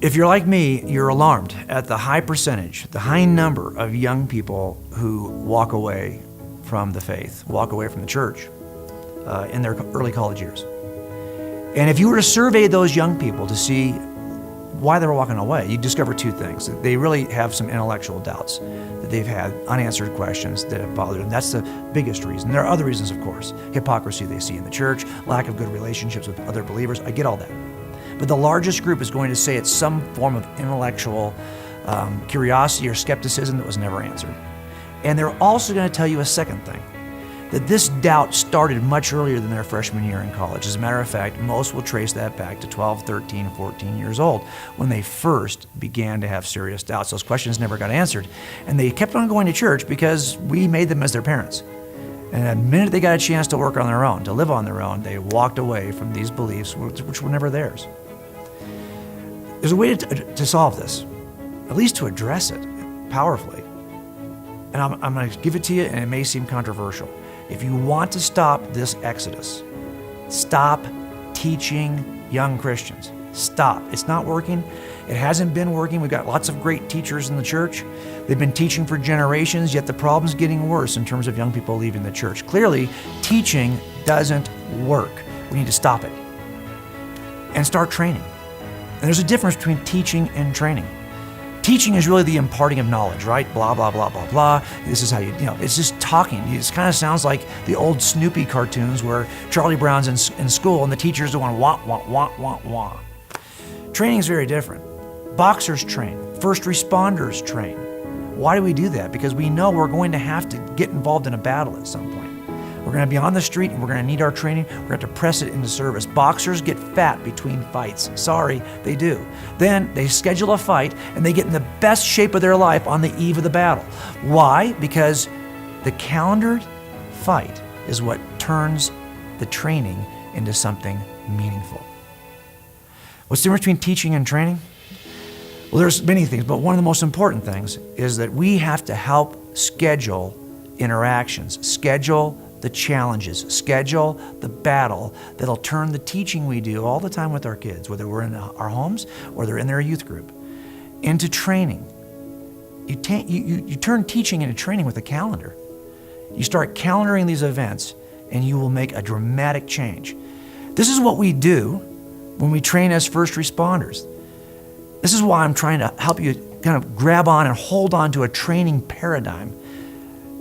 If you're like me, you're alarmed at the high percentage, the high number of young people who walk away from the faith, walk away from the church in their early college years. And if you were to survey those young people to see why they were walking away, you'd discover two things. They really have some intellectual doubts, that they've had unanswered questions that have bothered them. That's the biggest reason. There are other reasons, of course. Hypocrisy they see in the church, lack of good relationships with other believers. I get all that. But the largest group is going to say it's some form of intellectual curiosity or skepticism that was never answered. And they're also going to tell you a second thing, that this doubt started much earlier than their freshman year in college. As a matter of fact, most will trace that back to 12, 13, 14 years old when they first began to have serious doubts. Those questions never got answered. And they kept on going to church because we made them as their parents. And the minute they got a chance to work on their own, to live on their own, they walked away from these beliefs which were never theirs. There's a way to solve this, at least to address it powerfully. And I'm going to give it to you, and it may seem controversial. If you want to stop this exodus, stop teaching young Christians. Stop. It's not working. It hasn't been working. We've got lots of great teachers in the church. They've been teaching for generations, yet the problem's getting worse in terms of young people leaving the church. Clearly, teaching doesn't work. We need to stop it and start training. And there's a difference between teaching and training. Teaching is really the imparting of knowledge, right? Blah, blah, blah, blah, blah. This is how it's just talking. It kind of sounds like the old Snoopy cartoons where Charlie Brown's in school and the teacher's the one wah, wah, wah, wah, wah. Training is very different. Boxers train. First responders train. Why do we do that? Because we know we're going to have to get involved in a battle at some point. We're going to be on the street and we're going to need our training. We're going to have to press it into service. Boxers get fat between fights. Sorry, they do. Then they schedule a fight and they get in the best shape of their life on the eve of the battle. Why? Because the calendared fight is what turns the training into something meaningful. What's the difference between teaching and training? Well, there's many things, but one of the most important things is that we have to help schedule interactions, schedule the challenges, schedule the battle that'll turn the teaching we do all the time with our kids, whether we're in our homes or they're in their youth group, into training. You turn teaching into training with a calendar. You start calendaring these events and you will make a dramatic change. This is what we do when we train as first responders. This is why I'm trying to help you kind of grab on and hold on to a training paradigm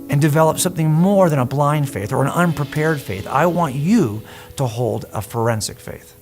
and develop something more than a blind faith or an unprepared faith. I want you to hold a forensic faith.